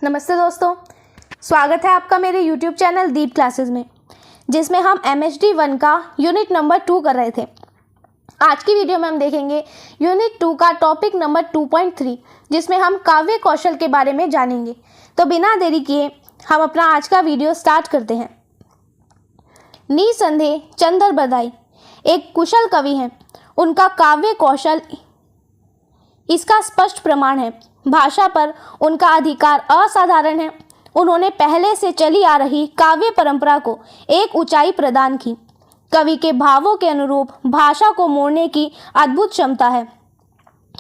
नमस्ते दोस्तों, स्वागत है आपका मेरे YouTube चैनल दीप क्लासेस में, जिसमें हम MHD 1 का यूनिट नंबर 2 कर रहे थे। आज की वीडियो में हम देखेंगे यूनिट 2 का टॉपिक नंबर 2.3, जिसमें हम काव्य कौशल के बारे में जानेंगे। तो बिना देरी किए हम अपना आज का वीडियो स्टार्ट करते हैं। निसंदेह चंदर बरदाई एक कुशल कवि हैं। उनका काव्य कौशल इसका स्पष्ट प्रमाण है। भाषा पर उनका अधिकार असाधारण है। उन्होंने पहले से चली आ रही काव्य परंपरा को एक ऊंचाई प्रदान की। कवि के भावों के अनुरूप भाषा को मोड़ने की अद्भुत क्षमता है।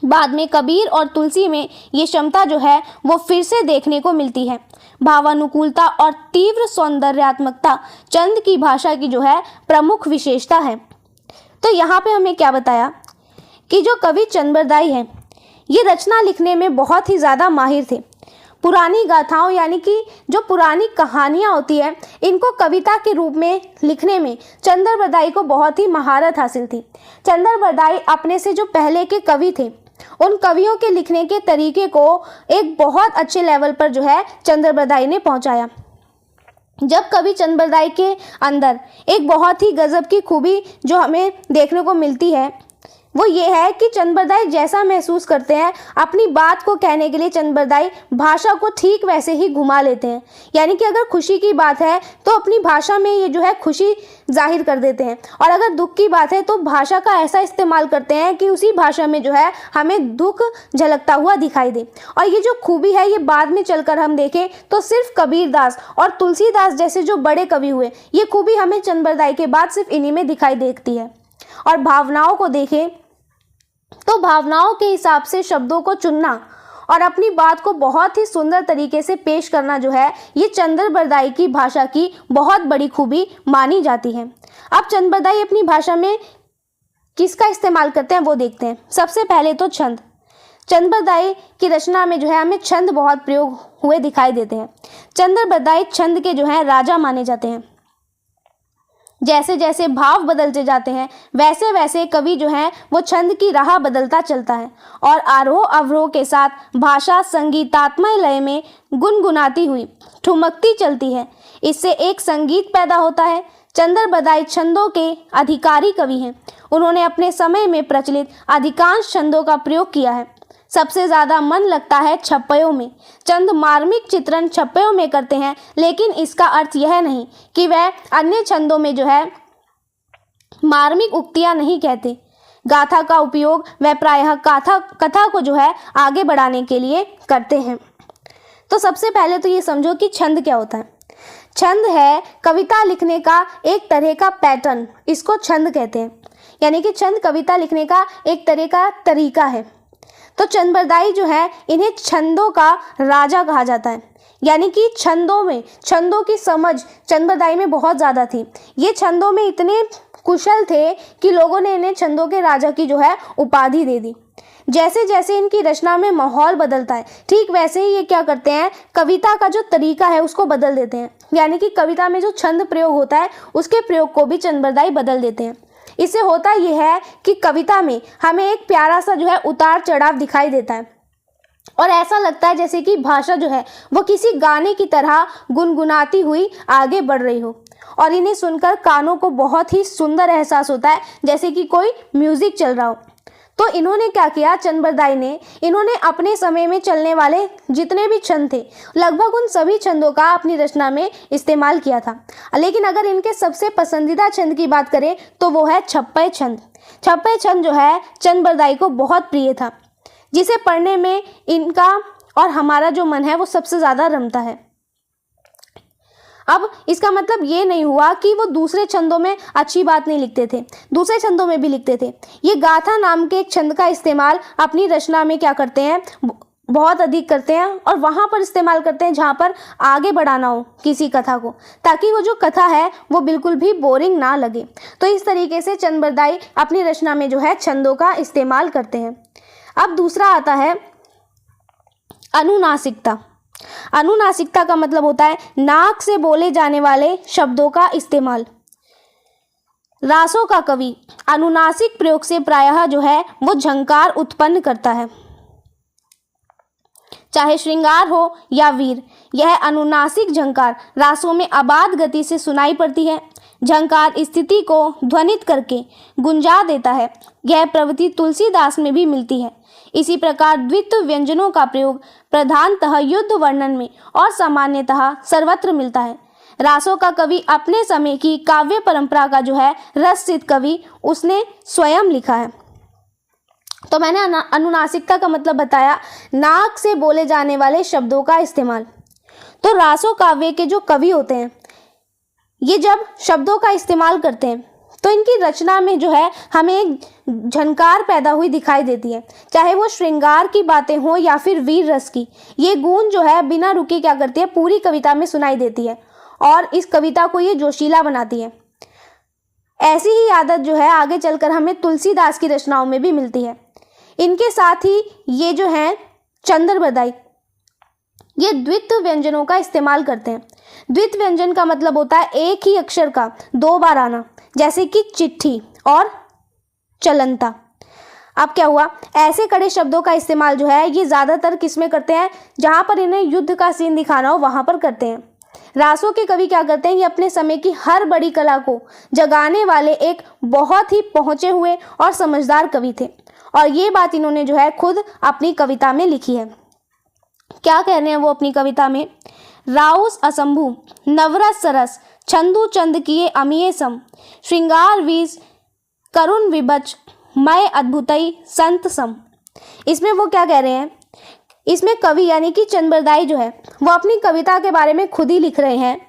बाद में कबीर और तुलसी में ये क्षमता जो है वो फिर से देखने को मिलती है। भावानुकूलता और तीव्र सौंदर्यात्मकता चंद की भाषा की जो है प्रमुख विशेषता है। तो यहाँ पे हमें क्या बताया कि जो कवि चंद बरदाई हैं, ये रचना लिखने में बहुत ही ज़्यादा माहिर थे। पुरानी गाथाओं यानी कि जो पुरानी कहानियाँ होती है, इनको कविता के रूप में लिखने में चंदर बरदाई को बहुत ही महारत हासिल थी। चंदर बरदाई अपने से जो पहले के कवि थे, उन कवियों के लिखने के तरीके को एक बहुत अच्छे लेवल पर जो है चंदर बरदाई ने पहुँचाया। जब कवि चंद बरदाई के अंदर एक बहुत ही गजब की खूबी जो हमें देखने को मिलती है, वो ये है कि चंद बरदाई जैसा महसूस करते हैं, अपनी बात को कहने के लिए चंद बरदाई भाषा को ठीक वैसे ही घुमा लेते हैं। यानी कि अगर खुशी की बात है तो अपनी भाषा में ये जो है खुशी जाहिर कर देते हैं, और अगर दुख की बात है तो भाषा का ऐसा इस्तेमाल करते हैं कि उसी भाषा में जो है हमें दुख झलकता हुआ दिखाई दे। और ये जो खूबी है, ये बाद में चलकर हम देखें तो सिर्फ कबीरदास और तुलसीदास जैसे जो बड़े कवि हुए, ये खूबी हमें चंद बरदाई के बाद सिर्फ इन्हीं में दिखाई देती है। और भावनाओं को देखें तो भावनाओं के हिसाब से शब्दों को चुनना और अपनी बात को बहुत ही सुंदर तरीके से पेश करना जो है, ये चंदर बरदाई की भाषा की बहुत बड़ी खूबी मानी जाती है। अब चंद बरदाई अपनी भाषा में किसका इस्तेमाल करते हैं वो देखते हैं। सबसे पहले तो छंद। चंद बरदाई की रचना में जो है हमें छंद बहुत प्रयोग हुए दिखाई देते हैं। चंदर बरदाई छंद के जो है राजा माने जाते हैं। जैसे जैसे भाव बदलते जाते हैं, वैसे वैसे कवि जो है वो छंद की राह बदलता चलता है और आरोह अवरोह के साथ भाषा संगीतात्मक लय में गुनगुनाती हुई ठुमकती चलती है। इससे एक संगीत पैदा होता है। चंदर बरदाई छंदों के अधिकारी कवि हैं। उन्होंने अपने समय में प्रचलित अधिकांश छंदों का प्रयोग किया है। सबसे ज़्यादा मन लगता है छप्पयों में। चंद मार्मिक चित्रण छप्पयों में करते हैं, लेकिन इसका अर्थ यह नहीं कि वह अन्य छंदों में जो है मार्मिक उक्तियां नहीं कहते। गाथा का उपयोग वह प्रायः कथा को जो है आगे बढ़ाने के लिए करते हैं। तो सबसे पहले तो ये समझो कि छंद क्या होता है। छंद है कविता लिखने का एक तरह का पैटर्न, इसको छंद कहते हैं। यानी कि छंद कविता लिखने का एक तरह का तरीका है। तो चंद बरदाई जो है, इन्हें छंदों का राजा कहा जाता है। यानी कि छंदों की समझ चंद बरदाई में बहुत ज़्यादा थी। ये छंदों में इतने कुशल थे कि लोगों ने इन्हें छंदों के राजा की जो है उपाधि दे दी। जैसे जैसे इनकी रचना में माहौल बदलता है, ठीक वैसे ही ये क्या करते हैं, कविता का जो तरीका है उसको बदल देते हैं। यानी कि कविता में जो छंद प्रयोग होता है, उसके प्रयोग को भी चंद बरदाई बदल देते हैं। इससे होता यह है कि कविता में हमें एक प्यारा सा जो है उतार चढ़ाव दिखाई देता है, और ऐसा लगता है जैसे कि भाषा जो है वो किसी गाने की तरह गुनगुनाती हुई आगे बढ़ रही हो, और इन्हें सुनकर कानों को बहुत ही सुंदर एहसास होता है, जैसे कि कोई म्यूजिक चल रहा हो। तो इन्होंने क्या किया, चंद बरदाई ने, इन्होंने अपने समय में चलने वाले जितने भी छंद थे, लगभग उन सभी छंदों का अपनी रचना में इस्तेमाल किया था। लेकिन अगर इनके सबसे पसंदीदा छंद की बात करें तो वो है छप्पय छंद। छप्पय छंद जो है चंद बरदाई को बहुत प्रिय था, जिसे पढ़ने में इनका और हमारा जो मन है वो सबसे ज़्यादा रमता है। अब इसका मतलब ये नहीं हुआ कि वो दूसरे छंदों में अच्छी बात नहीं लिखते थे, दूसरे छंदों में भी लिखते थे। ये गाथा नाम के एक छंद का इस्तेमाल अपनी रचना में क्या करते हैं, बहुत अधिक करते हैं, और वहाँ पर इस्तेमाल करते हैं जहाँ पर आगे बढ़ाना हो किसी कथा को, ताकि वो जो कथा है वो बिल्कुल भी बोरिंग ना लगे। तो इस तरीके से चंद बरदाई अपनी रचना में जो है छंदों का इस्तेमाल करते हैं। अब दूसरा आता है अनुनासिकता। अनुनासिकता का मतलब होता है नाक से बोले जाने वाले शब्दों का इस्तेमाल। रासों का कवि अनुनासिक प्रयोग से प्रायः जो है वो झंकार उत्पन्न करता है। चाहे श्रृंगार हो या वीर। यह अनुनासिक झंकार रासों में अबाध गति से सुनाई पड़ती है। झंकार स्थिति को ध्वनित करके गुंजा देता है। यह प्रवृत्ति तुलसीदास में भी मिलती है। इसी प्रकार द्वित्व व्यंजनों का प्रयोग प्रधानतः युद्ध वर्णन में और सामान्यतः सर्वत्र मिलता है। रासों का कवि अपने समय की काव्य परंपरा का जो है रससिद्ध कवि उसने स्वयं लिखा है। तो मैंने अनुनासिकता का मतलब बताया, नाक से बोले जाने वाले शब्दों का इस्तेमाल। तो रासो काव्य के जो कवि होते हैं ये जब शब्दों का इस्तेमाल करते हैं तो इनकी रचना में जो है हमें एक झनकार पैदा हुई दिखाई देती है। चाहे वो श्रृंगार की बातें हो या फिर वीर रस की, ये गूंज जो है बिना रुके क्या करती है पूरी कविता में सुनाई देती है और इस कविता को ये जोशीला बनाती है। ऐसी ही आदत जो है आगे चलकर हमें तुलसीदास की रचनाओं में भी मिलती है। इनके साथ ही ये जो है चंद्र बरदाई ये द्वित्व व्यंजनों का इस्तेमाल करते हैं। द्वित्व व्यंजन का मतलब होता है एक ही अक्षर का दो बार आना, जैसे कि चिट्ठी और चलंता। अब क्या हुआ, ऐसे कड़े शब्दों का इस्तेमाल जो है ये ज़्यादातर किसमें करते हैं, जहाँ पर इन्हें युद्ध का सीन दिखाना हो वहाँ पर करते हैं। रासों के कवि क्या करते हैं, ये अपने समय की हर बड़ी कला को जगाने वाले एक बहुत ही पहुँचे हुए और समझदार कवि थे और ये बात इन्होंने जो है खुद अपनी कविता में लिखी है। क्या कह रहे हैं वो अपनी कविता में, राउस असंभु नवरस सरस छंदु चंद किए अमीय सम श्रृंगार वीज करुण विबच मय अद्भुतई संत सम। इसमें वो क्या कह रहे हैं, इसमें कवि यानी कि चंद्रबरदाई जो है वो अपनी कविता के बारे में खुद ही लिख रहे हैं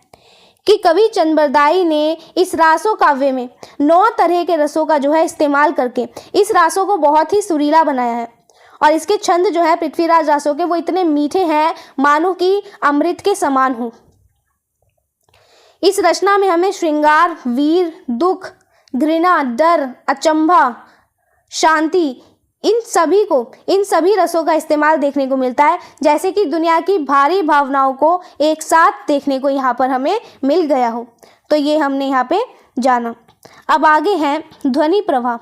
कि कवि चंद्रबरदाई ने इस रासो काव्य में 9 तरह के रसों का जो है इस्तेमाल करके इस रासों को बहुत ही सुरीला बनाया है और इसके छंद जो है पृथ्वीराज रासों के वो इतने मीठे हैं मानो कि अमृत के समान हो। इस रचना में हमें श्रृंगार, वीर, दुख, घृणा, डर, अचंभा, शांति इन सभी रसों का इस्तेमाल देखने को मिलता है, जैसे कि दुनिया की भारी भावनाओं को एक साथ देखने को यहाँ पर हमें मिल गया हो। तो ये हमने यहाँ पे जाना। अब आगे है ध्वनि प्रवाह।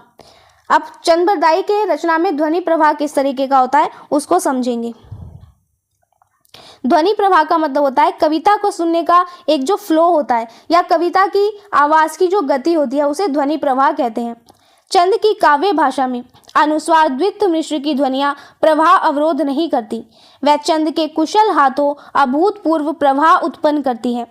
अब चंद्रबरदाई के रचना में ध्वनि प्रवाह किस तरीके का होता है उसको समझेंगे। ध्वनि प्रवाह का मतलब होता है कविता को सुनने का एक जो फ्लो होता है या कविता की आवाज़ की जो गति होती है उसे ध्वनि प्रवाह कहते हैं। चंद की काव्य भाषा में अनुस्वार द्वित्व मिश्र की ध्वनियाँ प्रवाह अवरोध नहीं करती, वह चंद के कुशल हाथों अभूतपूर्व प्रवाह उत्पन्न करती है।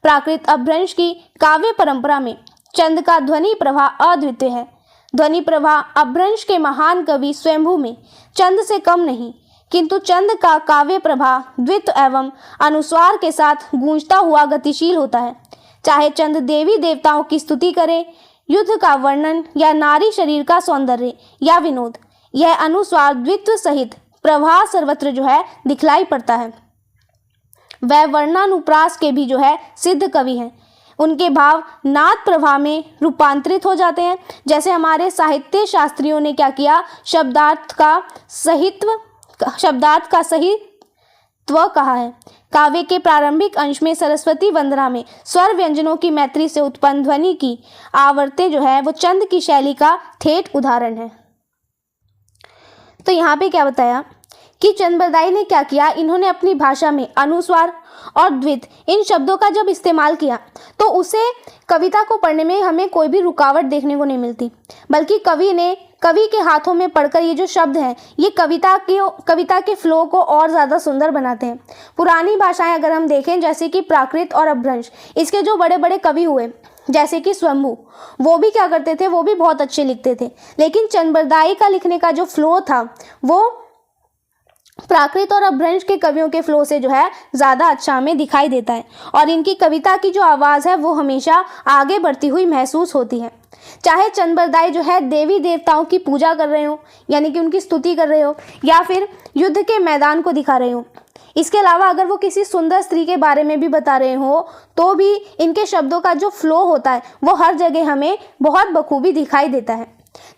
प्राकृत अपभ्रंश की काव्य परंपरा में चंद का ध्वनि प्रवाह अद्वितीय है। ध्वनि प्रवाह अपभ्रंश के महान कवि स्वयंभू में चंद से कम नहीं, किंतु चंद का काव्य प्रवाह द्वित्व एवं अनुस्वार के साथ गूंजता हुआ गतिशील होता है। चाहे चंद देवी देवताओं की स्तुति करे, युद्ध का वर्णन या नारी शरीर का सौंदर्य या विनोद, यह अनुस्वार द्वित्व सहित प्रवाह सर्वत्र जो है दिखलाई पड़ता है। वह वर्णानुप्रास के भी जो है सिद्ध कवि हैं। उनके भाव नाद प्रवाह में रूपांतरित हो जाते हैं। जैसे हमारे साहित्य शास्त्रियों ने क्या किया, शब्दार्थ का सहित्व कहा है। काव्य के प्रारंभिक अंश में सरस्वती वंदना में स्वर व्यंजनों की मैत्री से उत्पन्न ध्वनि की आवर्तें जो है वो चंद की शैली का ठेठ उदाहरण है। तो यहाँ पे क्या बताया कि चंद्रबरदाई ने क्या किया, इन्होंने अपनी भाषा में अनुस्वार और द्वित इन शब्दों का जब इस्तेमाल किया तो उसे कविता को पढ़ने में हमें कोई भी रुकावट देखने को नहीं मिलती, बल्कि कवि के हाथों में पढ़कर ये जो शब्द हैं ये कविता के फ्लो को और ज़्यादा सुंदर बनाते हैं। पुरानी भाषाएं अगर हम देखें जैसे कि प्राकृत और अपभ्रंश, इसके जो बड़े बड़े कवि हुए जैसे कि स्वयंभू, वो भी क्या करते थे, वो भी बहुत अच्छे लिखते थे। लेकिन चंद्रबरदाई का लिखने का जो फ्लो था वो प्राकृत और अपभ्रंश के कवियों के फ्लो से जो है ज़्यादा अच्छा हमें दिखाई देता है और इनकी कविता की जो आवाज़ है वो हमेशा आगे बढ़ती हुई महसूस होती है। चाहे चंद्रबरदाई जो है देवी देवताओं की पूजा कर रहे हो यानी कि उनकी स्तुति कर रहे हो या फिर युद्ध के मैदान को दिखा रहे हो, इसके अलावा अगर वो किसी सुंदर स्त्री के बारे में भी बता रहे हो तो भी इनके शब्दों का जो फ्लो होता है वो हर जगह हमें बहुत बखूबी दिखाई देता है।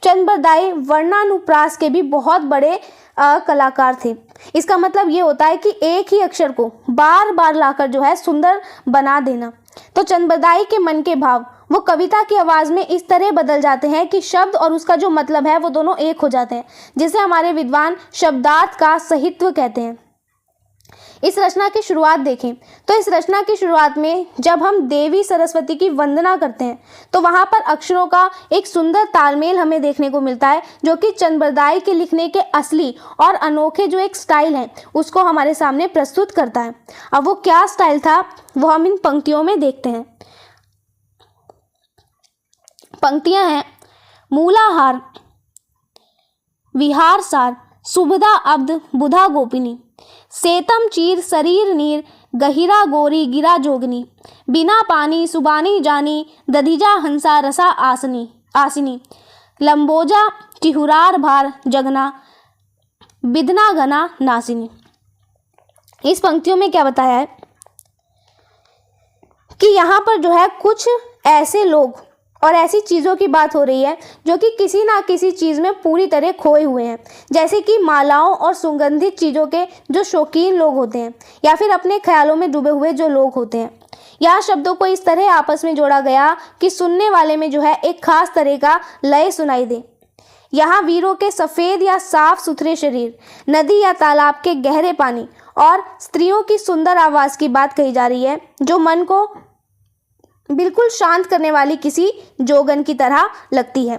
चंद्रबरदाई वर्णानुप्रास के भी बहुत बड़े कलाकार थे। इसका मतलब ये होता है कि एक ही अक्षर को बार बार लाकर जो है सुंदर बना देना। तो चंद्रबरदाई के मन के भाव वो कविता की आवाज़ में इस तरह बदल जाते हैं कि शब्द और उसका जो मतलब है वो दोनों एक हो जाते हैं, जिसे हमारे विद्वान शब्दार्थ का सहित्व कहते हैं। इस रचना की शुरुआत देखें तो इस रचना की शुरुआत में जब हम देवी सरस्वती की वंदना करते हैं तो वहाँ पर अक्षरों का एक सुंदर तालमेल हमें देखने को मिलता है, जो कि चंद्रबरदाई के लिखने के असली और अनोखे जो एक स्टाइल है उसको हमारे सामने प्रस्तुत करता है। अब वो क्या स्टाइल था वो हम इन पंक्तियों में देखते हैं। पंक्तियां हैं, मूलाहार विहार सार सुबदा अब्द बुधा गोपिनी, सेतम चीर शरीर नीर गहिरा गोरी गिरा जोगनी, बिना पानी सुबानी जानी दधिजा हंसा रसा आसिनी, लंबोजा टिहुरार भार जगना बिदना घना नासिनी। इस पंक्तियों में क्या बताया है कि यहाँ पर जो है कुछ ऐसे लोग और ऐसी चीज़ों की बात हो रही है जो कि किसी ना किसी चीज़ में पूरी तरह खोए हुए हैं, जैसे कि मालाओं और सुगंधित चीज़ों के जो शौकीन लोग होते हैं या फिर अपने ख्यालों में डूबे हुए जो लोग होते हैं। यहाँ शब्दों को इस तरह आपस में जोड़ा गया कि सुनने वाले में जो है एक खास तरह का लय सुनाई दे। यहाँ वीरों के सफ़ेद या साफ सुथरे शरीर, नदी या तालाब के गहरे पानी और स्त्रियों की सुंदर आवाज़ की बात कही जा रही है, जो मन को बिल्कुल शांत करने वाली किसी जोगन की तरह लगती है।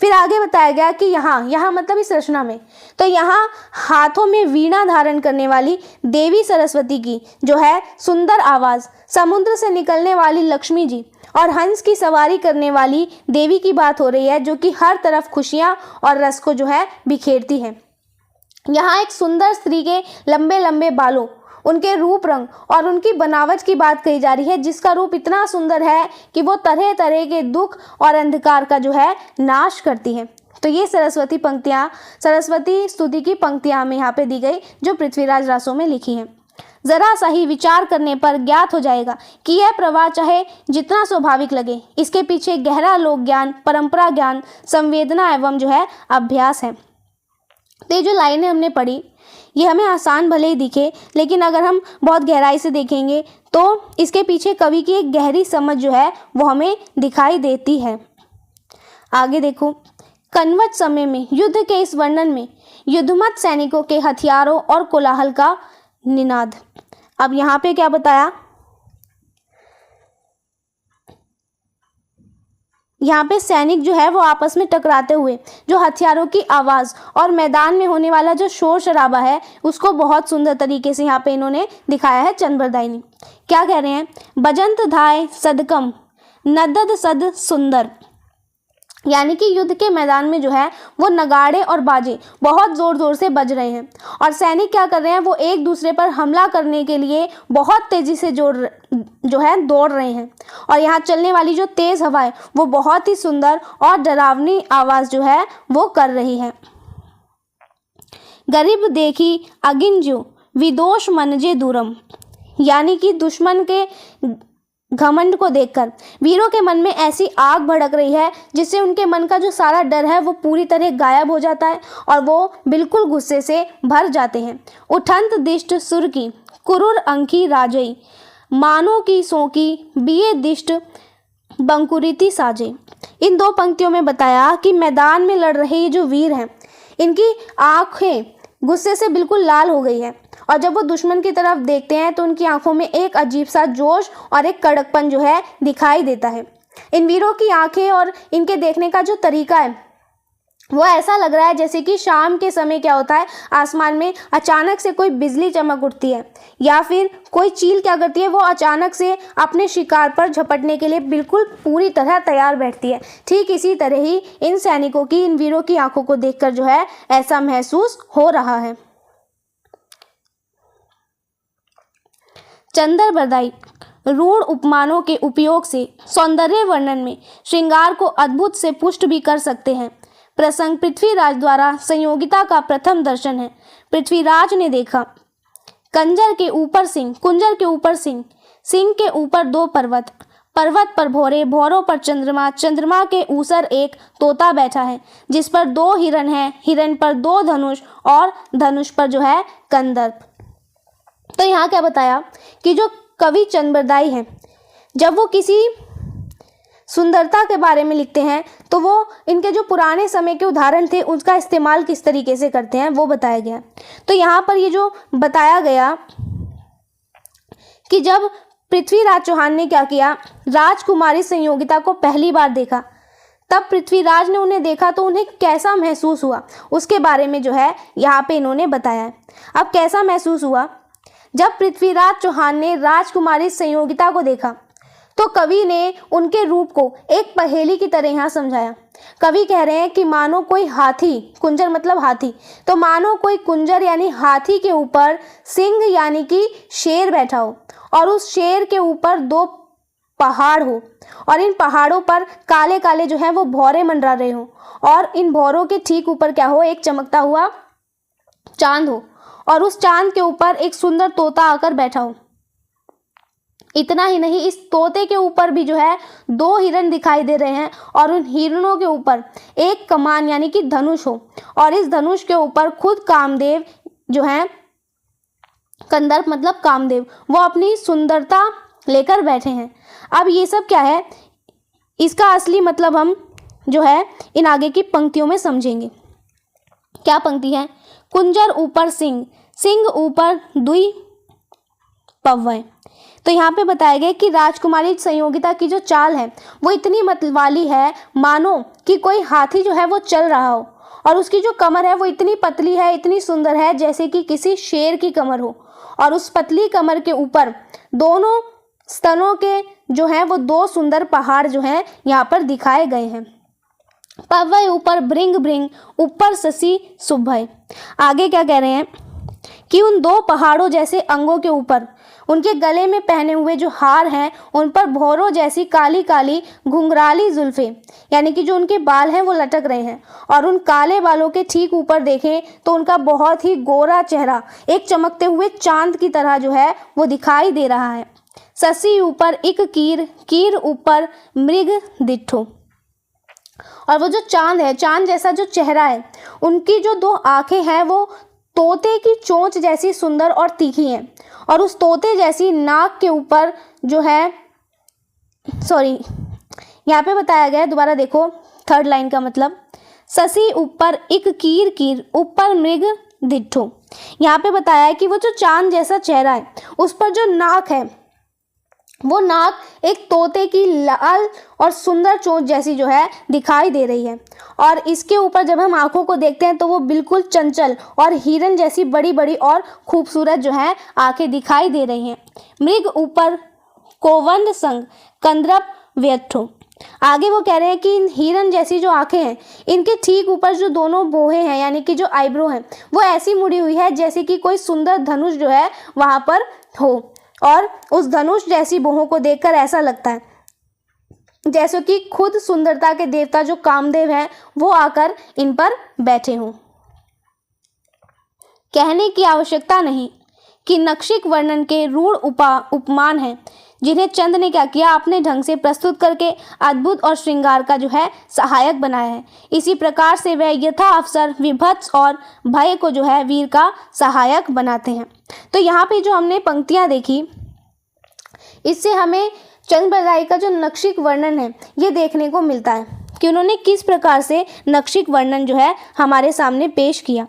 फिर आगे बताया गया कि यहाँ मतलब इस रचना में तो यहाँ हाथों में वीणा धारण करने वाली देवी सरस्वती की जो है सुंदर आवाज़, समुद्र से निकलने वाली लक्ष्मी जी और हंस की सवारी करने वाली देवी की बात हो रही है, जो कि हर तरफ खुशियाँ और रस को जो है बिखेरती है। यहाँ एक सुंदर स्त्री के लंबे लंबे बालों, उनके रूप रंग और उनकी बनावट की बात कही जा रही है, जिसका रूप इतना सुंदर है कि वो तरह तरह के दुख और अंधकार का जो है नाश करती है। तो ये सरस्वती पंक्तियाँ, सरस्वती स्तुति की पंक्तियाँ हमें यहाँ पे दी गई जो पृथ्वीराज रासो में लिखी हैं। जरा सा ही विचार करने पर ज्ञात हो जाएगा कि यह प्रवाह चाहे जितना स्वाभाविक लगे, इसके पीछे गहरा लोक ज्ञान, परंपरा ज्ञान, संवेदना एवं जो है अभ्यास है। तो ये जो लाइनें हमने पढ़ी ये हमें आसान भले ही दिखे, लेकिन अगर हम बहुत गहराई से देखेंगे तो इसके पीछे कवि की एक गहरी समझ जो है वो हमें दिखाई देती है। आगे देखो, कनवट समय में युद्ध के इस वर्णन में युद्धमत सैनिकों के हथियारों और कोलाहल का निनाद। अब यहाँ पे क्या बताया, यहाँ पे सैनिक जो है वो आपस में टकराते हुए जो हथियारों की आवाज़ और मैदान में होने वाला जो शोर शराबा है उसको बहुत सुंदर तरीके से यहाँ पे इन्होंने दिखाया है चंद्रबरदाई ने। क्या कह रहे हैं, बजंत धाय सदकम नदद सद सुंदर, यानी कि युद्ध के मैदान में जो है वो नगाड़े और बाजे बहुत ज़ोर ज़ोर से बज रहे हैं और सैनिक क्या कर रहे हैं, वो एक दूसरे पर हमला करने के लिए बहुत तेज़ी से दौड़ रहे हैं। और यहाँ चलने वाली जो तेज़ हवा है वो बहुत ही सुंदर और डरावनी आवाज़ जो है वो कर रही है। गरीब देखी अगिंजो विदोष मनजे दूरम, यानी कि दुश्मन के घमंड को देखकर वीरों के मन में ऐसी आग भड़क रही है जिससे उनके मन का जो सारा डर है वो पूरी तरह गायब हो जाता है और वो बिल्कुल गुस्से से भर जाते हैं। उठंत दिष्ट सुर की कुरुर अंकी राजई, मानो की सोकी बिये दिष्ट बंकुरिति साजे। इन दो पंक्तियों में बताया कि मैदान में लड़ रहे ये जो वीर हैं इनकी आंखें गुस्से से बिल्कुल लाल हो गई है और जब वो दुश्मन की तरफ देखते हैं तो उनकी आंखों में एक अजीब सा जोश और एक कड़कपन जो है दिखाई देता है। इन वीरों की आंखें और इनके देखने का जो तरीका है वो ऐसा लग रहा है जैसे कि शाम के समय क्या होता है, आसमान में अचानक से कोई बिजली चमक उठती है या फिर कोई चील क्या करती है, वो अचानक से अपने शिकार पर झपटने के लिए बिल्कुल पूरी तरह तैयार बैठती है। ठीक इसी तरह ही इन सैनिकों की, इन वीरों की आंखों को देखकर जो है ऐसा महसूस हो रहा है। चंद्रबरदाई रूढ़ उपमानों के उपयोग से सौंदर्य वर्णन में श्रृंगार को अद्भुत से पुष्ट भी कर सकते हैं। प्रसंग पृथ्वीराज द्वारा संयोगिता का प्रथम दर्शन है। पृथ्वीराज ने देखा कुंजर के ऊपर सिंह, सिंह के ऊपर दो पर्वत, पर्वत पर भौरे, भौरों पर चंद्रमा, चंद्रमा के ऊसर एक तोता बैठा है जिस पर दो हिरण हैं, हिरण पर दो धनुष और धनुष पर जो है कंदर्प। तो यहाँ क्या बताया कि जो कवि चंद्रबरदाई हैं जब वो किसी सुंदरता के बारे में लिखते हैं तो वो इनके जो पुराने समय के उदाहरण थे उसका इस्तेमाल किस तरीके से करते हैं वो बताया गया। तो यहाँ पर ये जो बताया गया कि जब पृथ्वीराज चौहान ने क्या किया, राजकुमारी संयोगिता को पहली बार देखा, तब पृथ्वीराज ने उन्हें देखा तो उन्हें कैसा महसूस हुआ, उसके बारे में जो है यहाँ पे इन्होंने बताया है। अब कैसा महसूस हुआ, जब पृथ्वीराज चौहान ने राजकुमारी संयोगिता को देखा तो कवि ने उनके रूप को एक पहेली की तरह यहाँ समझाया। कवि कह रहे हैं कि मानो कोई हाथी, कुंजर मतलब हाथी, तो मानो कोई कुंजर यानी हाथी के ऊपर सिंह यानी कि शेर बैठा हो, और उस शेर के ऊपर दो पहाड़ हो, और इन पहाड़ों पर काले काले जो है वो भौरे मंडरा रहे हो, और इन भौरों के ठीक ऊपर क्या हो, एक चमकता हुआ चांद हो, और उस चांद के ऊपर एक सुंदर तोता आकर बैठा हो। इतना ही नहीं, इस तोते के ऊपर भी जो है दो हिरण दिखाई दे रहे हैं, और उन हिरणों के ऊपर एक कमान यानी कि धनुष हो, और इस धनुष के ऊपर खुद कामदेव जो है, कंदर्प मतलब कामदेव, वो अपनी सुंदरता लेकर बैठे हैं। अब ये सब क्या है, इसका असली मतलब हम जो है इन आगे की पंक्तियों में समझेंगे। क्या पंक्ति है, कुंजर ऊपर सिंह, सिंह ऊपर दुई पव्वे। तो यहाँ पे बताया गया कि राजकुमारी संयोगिता की जो चाल है वो इतनी मतवाली है मानो कि कोई हाथी जो है वो चल रहा हो, और उसकी जो कमर है वो इतनी पतली है, इतनी सुंदर है जैसे कि किसी शेर की कमर हो, और उस पतली कमर के ऊपर दोनों स्तनों के जो हैं वो दो सुंदर पहाड़ जो हैं यहाँ पर दिखाए गए हैं। पव्वय ऊपर भृंग भृंग, ऊपर शशि शुभ्भय। आगे क्या कह रहे हैं कि उन दो पहाड़ों जैसे अंगों के ऊपर उनके गले में पहने हुए जो हार हैं उन पर भौरों जैसी काली काली घुंघराली जुल्फे यानी कि जो उनके बाल हैं वो लटक रहे हैं, और उन काले बालों के ठीक ऊपर देखें तो उनका बहुत ही गोरा चेहरा एक चमकते हुए चांद की तरह जो है वो दिखाई दे रहा है। शशि ऊपर इक कीर, कीर ऊपर मृग दिट्ठो। और वो जो चांद है, चांद जैसा जो चेहरा है, उनकी जो दो आंखें हैं वो तोते की चोंच जैसी सुंदर और तीखी हैं, और उस तोते जैसी नाक के ऊपर जो है, सॉरी यहाँ पे बताया गया है, दोबारा देखो थर्ड लाइन का मतलब, शशि ऊपर इक कीर, कीर ऊपर मृग दिट्ठो। यहाँ पे बताया है कि वो जो चांद जैसा चेहरा है उस पर जो नाक है वो नाक एक तोते की लाल और सुंदर चोंच जैसी जो है दिखाई दे रही है, और इसके ऊपर जब हम आंखों को देखते हैं तो वो बिल्कुल चंचल और हिरन जैसी बड़ी बड़ी और खूबसूरत जो है आंखें दिखाई दे रही हैं। मृग ऊपर कोवंद संग कंदर्प व्यट्ठो। आगे वो कह रहे हैं कि इन हिरन जैसी जो आंखें हैं इनके ठीक ऊपर जो दोनों बोहे हैं यानी कि जो आईब्रो हैं वो ऐसी मुड़ी हुई है जैसे कि कोई सुंदर धनुष जो है वहां पर हो, और उस धनुष जैसी बोहों को देखकर ऐसा लगता है जैसे कि खुद सुंदरता के देवता जो कामदेव हैं वो आकर इन पर बैठे हों। कहने की आवश्यकता नहीं कि नक्षिक वर्णन के रूढ़ उपमान हैं जिन्हें चंद ने क्या किया, अपने ढंग से प्रस्तुत करके अद्भुत और श्रृंगार का जो है सहायक बनाया है। इसी प्रकार से वह यथा अवसर विभत्स और भय को जो है वीर का सहायक बनाते हैं। तो यहाँ पे जो हमने पंक्तियाँ देखी इससे हमें चंद बरदाई का जो नक्षिक वर्णन है ये देखने को मिलता है कि उन्होंने किस प्रकार से नक्षिक वर्णन जो है हमारे सामने पेश किया।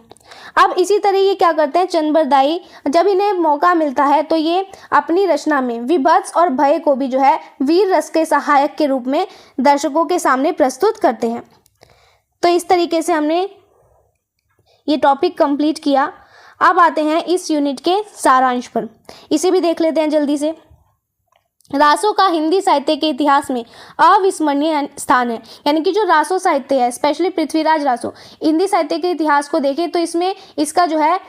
अब इसी तरह ये क्या करते हैं, चंद बरदाई जब इन्हें मौका मिलता है तो ये अपनी रचना में विभत्स और भय को भी जो है वीर रस के सहायक के रूप में दर्शकों के सामने प्रस्तुत करते हैं। तो इस तरीके से हमने ये टॉपिक कंप्लीट किया। अब आते हैं इस यूनिट के सारांश पर, इसे भी देख लेते हैं जल्दी से। रासों का हिंदी साहित्य के इतिहास में अविस्मरणीय स्थान है, यानी कि जो रासो साहित्य है, स्पेशली पृथ्वीराज रासो, हिंदी साहित्य के इतिहास को देखें तो इसमें इसका जो है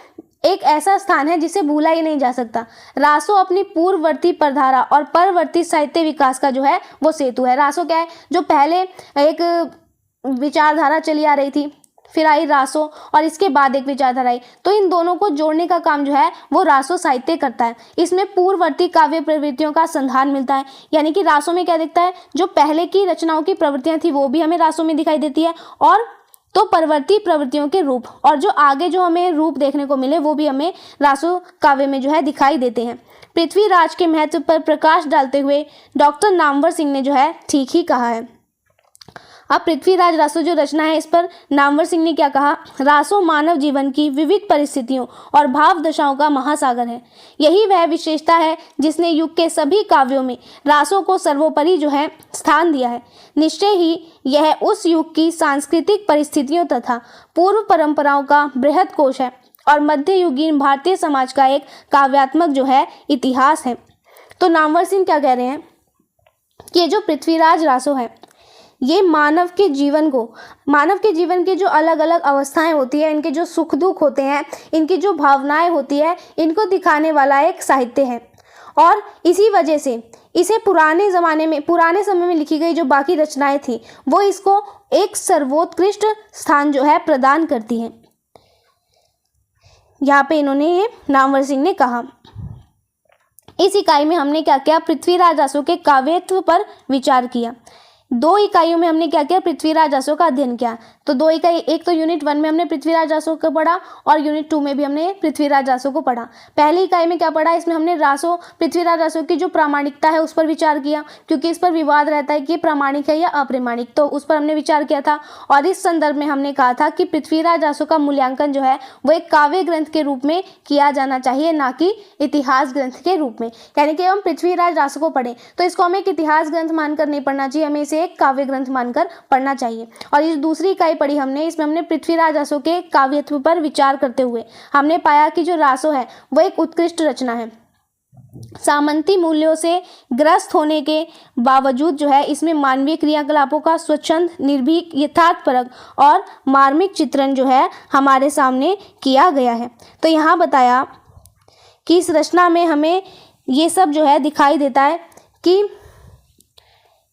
एक ऐसा स्थान है जिसे भूला ही नहीं जा सकता। रासो अपनी पूर्ववर्ती परधारा और परवर्ती साहित्य विकास का जो है वो सेतु है। रासो क्या है, जो पहले एक विचारधारा चली आ रही थी, फिर आई रासो और इसके बाद एक विचारधारा आई, तो इन दोनों को जोड़ने का काम जो है वो रासो साहित्य करता है। इसमें पूर्ववर्ती काव्य प्रवृत्तियों का संधान मिलता है, यानी कि रासो में क्या दिखता है, जो पहले की रचनाओं की प्रवृत्तियां थी वो भी हमें रासो में दिखाई देती है, और तो परवर्ती प्रवृत्तियों के रूप और जो आगे जो हमें रूप देखने को मिले वो भी हमें रासो काव्य में जो है दिखाई देते हैं। पृथ्वीराज के महत्व पर प्रकाश डालते हुए डॉक्टर नामवर सिंह ने जो है ठीक ही कहा है। अब पृथ्वीराज रासो जो रचना है, इस पर नामवर सिंह ने क्या कहा, रासो मानव जीवन की विविध परिस्थितियों और भाव दशाओं का महासागर है। यही वह विशेषता है जिसने युग के सभी काव्यों में रासो को सर्वोपरि जो है स्थान दिया है। निश्चय ही यह उस युग की सांस्कृतिक परिस्थितियों तथा पूर्व परंपराओं का बृहद कोश है और मध्ययुगीन भारतीय समाज का एक काव्यात्मक जो है इतिहास है। तो नामवर सिंह क्या कह रहे हैं कि ये जो पृथ्वीराज रासो है, ये मानव के जीवन की जो अलग अलग अवस्थाएं होती है, इनके जो सुख दुख होते हैं, इनकी जो भावनाएं होती है, इनको दिखाने वाला एक साहित्य है। और इसी वजह से इसे पुराने समय में लिखी गई जो बाकी रचनाएं थी, वो इसको एक सर्वोत्कृष्ट स्थान जो है प्रदान करती हैं। यहाँ पे इन्होंने ये नामवर सिंह ने कहा। इस इकाई में हमने क्या किया, पृथ्वीराज रासो के काव्यत्व पर विचार किया। 2 इकाइयों में हमने क्या किया, पृथ्वीराज रासो का अध्ययन किया। तो 2 इकाई, एक तो यूनिट 1 में हमने पृथ्वीराज रासो को पढ़ा और यूनिट 2 में भी हमने पृथ्वीराज रासो को पढ़ा। पहली इकाई में क्या पढ़ा, इसमें हमने पृथ्वीराज रासो की जो प्रामाणिकता है उस पर विचार किया, क्योंकि इस पर विवाद रहता है कि प्रामाणिक है या अप्रामाणिक, तो उस पर हमने विचार किया था। और इस संदर्भ में हमने कहा था कि पृथ्वीराज रासो का मूल्यांकन जो है वो एक काव्य ग्रंथ के रूप में किया जाना चाहिए, ना कि इतिहास ग्रंथ के रूप में। यानी कि हम पृथ्वीराज रासो को पढ़ें तो इसको हमें एक इतिहास ग्रंथ मानकर नहीं पढ़ना चाहिए, हमें इसे एक काव्य ग्रंथ मानकर पढ़ना चाहिए। और ये दूसरी इकाई पढ़ी हमने, इसमें हमने पृथ्वीराज रासो के काव्यत्व पर विचार करते हुए हमने पाया कि जो रासो है वो एक उत्कृष्ट रचना है। सामंती मूल्यों से ग्रस्त होने के बावजूद जो है इसमें मानवीय क्रियाकलापों का स्वच्छंद, निर्भीक, यथार्थपरक और मार्मिक चित्रण जो है हमारे सामने किया गया है। तो यहाँ बताया कि इस रचना में हमें ये सब जो है दिखाई देता है कि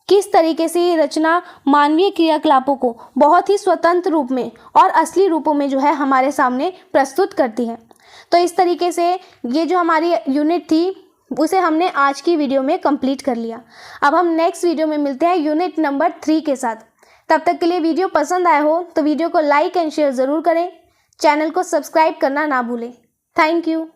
किस तरीके से ये रचना मानवीय क्रियाकलापों को बहुत ही स्वतंत्र रूप में और असली रूपों में जो है हमारे सामने प्रस्तुत करती है। तो इस तरीके से ये जो हमारी यूनिट थी उसे हमने आज की वीडियो में कंप्लीट कर लिया। अब हम नेक्स्ट वीडियो में मिलते हैं यूनिट नंबर 3 के साथ। तब तक के लिए वीडियो पसंद आया हो तो वीडियो को लाइक एंड शेयर ज़रूर करें, चैनल को सब्सक्राइब करना ना भूलें। Thank you.